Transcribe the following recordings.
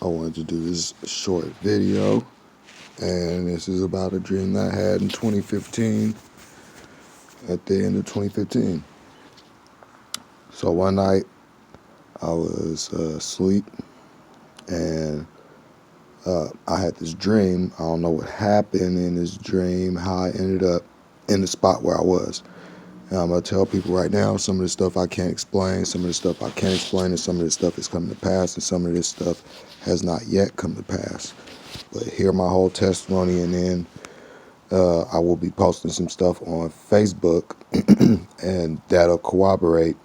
I wanted to do this short video, and this is about a dream that I had in 2015, at the end of 2015. So one night, I was asleep, and I had this dream. I don't know what happened in this dream, how I ended up in the spot where I was. And I'm going to tell people right now, some of the stuff I can't explain, some of the stuff I can explain, and some of this stuff is coming to pass, and some of this stuff has not yet come to pass. But hear my whole testimony, and then I will be posting some stuff on Facebook, and that'll corroborate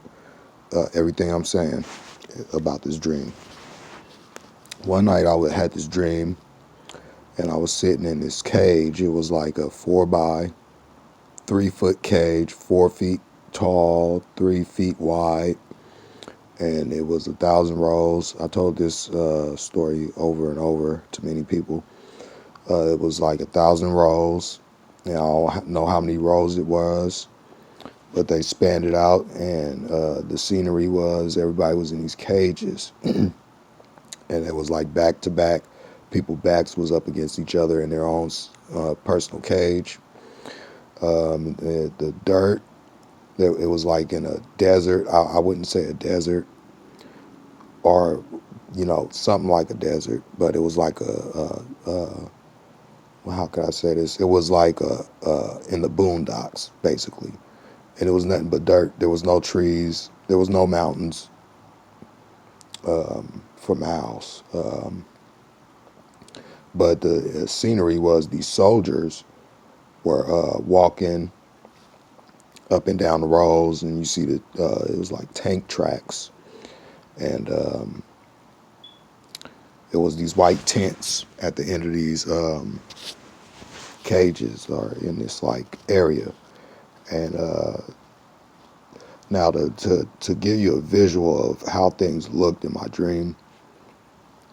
everything I'm saying about this dream. One night I had this dream, and I was sitting in this cage. It was like a 4 by 3 foot cage, 4 feet tall, 3 feet wide, and it was 1,000 rows. I told this story over and over to many people. It was like 1,000 rows. I don't know how many rows it was, but they spanned it out, and the scenery was everybody was in these cages, and it was like back to back. People's backs was up against each other in their own personal cage. The dirt, it was like in a desert. I wouldn't say a desert, or something like a desert, but it was like well, how could I say this? It was like in the boondocks, basically. And it was nothing but dirt. There was no trees. There was no mountains for miles. But the scenery was these soldiers were walking up and down the rows, and you see that it was like tank tracks. And it was these white tents at the end of these cages, or in this like area. And now to give you a visual of how things looked in my dream,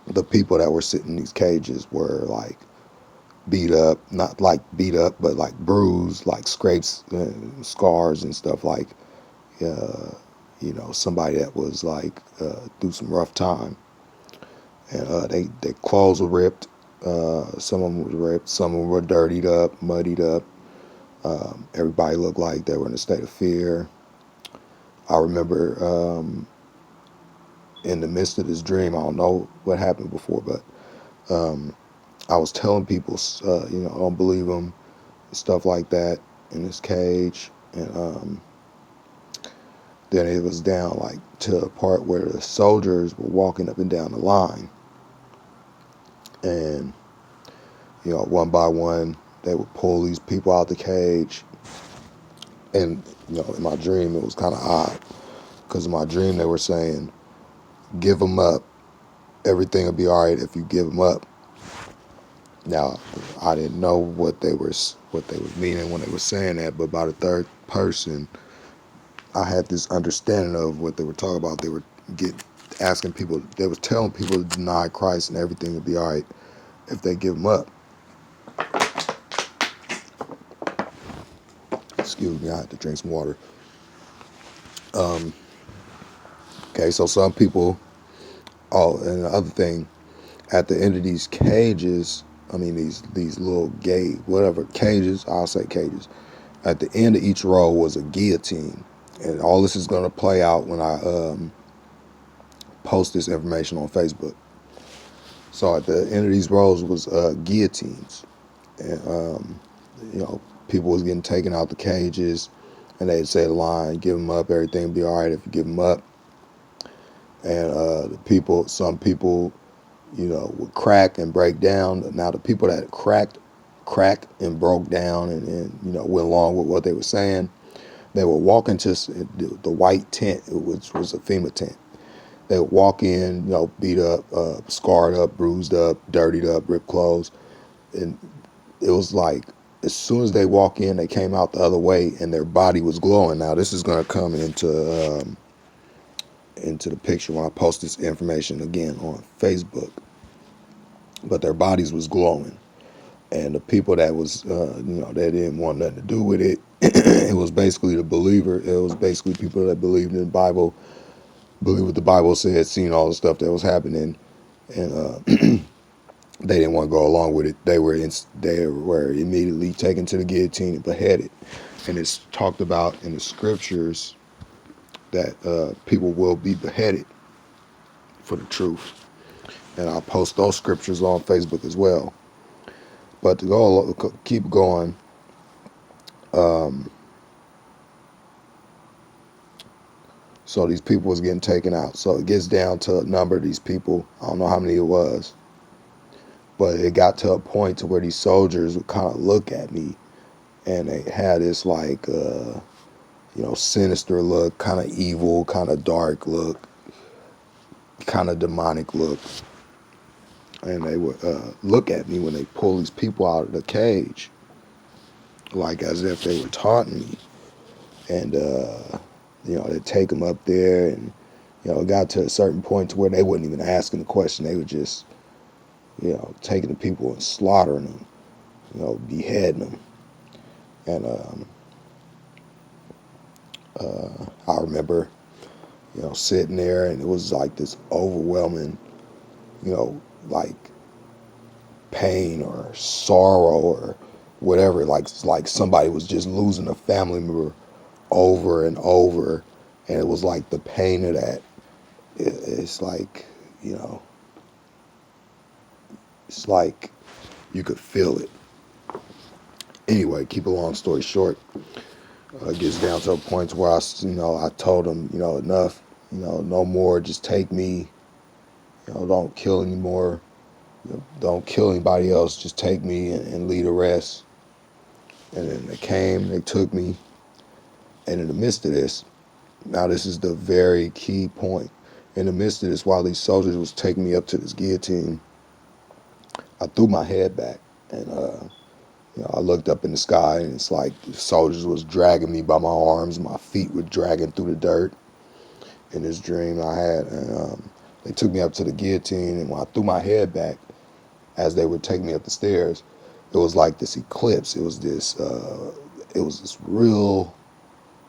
the people that were sitting in these cages were like beat up, not like beat up, but like bruised, like scrapes and scars and stuff, like somebody that was like through some rough time. And their clothes were ripped. Some of them were ripped. Some of them were dirtied up, muddied up. Everybody looked like they were in a state of fear. I remember in the midst of this dream, I don't know what happened before, but I was telling people, don't believe them, stuff like that, in this cage. And then it was down like to a part where the soldiers were walking up and down the line. And, one by one, they would pull these people out the cage. And, in my dream, it was kind of odd. Because in my dream, they were saying, give them up. Everything will be all right if you give them up. Now, I didn't know what they were meaning when they were saying that, but by the third person, I had this understanding of what they were talking about. They were asking people, they were telling people to deny Christ and everything would be all right if they give him up. Excuse me, I had to drink some water. Okay, so some people, and the other thing, at the end of these cages, these little whatever cages, I'll say cages, at the end of each row was a guillotine. And all this is going to play out when I post this information on Facebook. So at the end of these rows was guillotines. And, people was getting taken out the cages, and they'd say the line, give them up, everything will be all right if you give them up. And some people, would crack and break down. Now the people that cracked and broke down and went along with what they were saying, they would walk into the white tent, which was a FEMA tent. They would walk in, beat up, scarred up, bruised up, dirtied up, ripped clothes. And it was like, as soon as they walk in, they came out the other way and their body was glowing. Now this is going to come into the picture when I post this information again on Facebook. But their bodies was glowing. And the people that was, they didn't want nothing to do with it. It was basically the believer. It was basically people that believed in the Bible, believed what the Bible said, seen all the stuff that was happening. and they didn't want to go along with it. They were immediately taken to the guillotine and beheaded. And it's talked about in the scriptures that people will be beheaded for the truth. And I'll post those scriptures on Facebook as well. But to keep going, so these people was getting taken out. So it gets down to a number of these people. I don't know how many it was, but it got to a point to where these soldiers would kind of look at me, and they had this like, sinister look, kind of evil, kind of dark look, kind of demonic look. And they would look at me when they pull these people out of the cage, like as if they were taunting me. And, they'd take them up there, and, it got to a certain point to where they wasn't even asking the question. They were just, taking the people and slaughtering them, beheading them. And I remember, sitting there, and it was like this overwhelming, like pain or sorrow or whatever, like somebody was just losing a family member over and over, and it was like the pain of that. It's like, it's like you could feel it. Anyway, keep a long story short, it gets down to a point where I told them, enough, no more, just take me, don't kill anymore, don't kill anybody else, just take me and leave the rest. And then they took me, and in the midst of this, now this is the very key point, in the midst of this, while these soldiers was taking me up to this guillotine, I threw my head back, and I looked up in the sky, and it's like the soldiers was dragging me by my arms, my feet were dragging through the dirt in this dream I had, and they took me up to the guillotine, and when I threw my head back, as they were taking me up the stairs, it was like this eclipse. It was this real,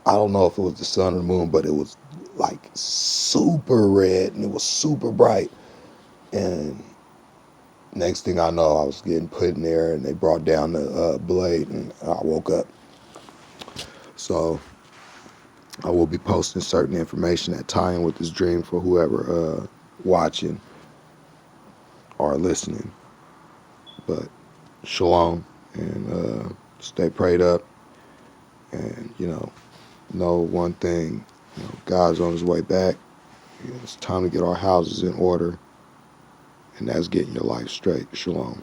I don't know if it was the sun or the moon, but it was like super red, and it was super bright. And next thing I know, I was getting put in there, and they brought down the blade, and I woke up. So I will be posting certain information that tie in with this dream for whoever watching or listening. But shalom, and stay prayed up, and know one thing, God's on his way back. It's time to get our houses in order, and that's getting your life straight. Shalom.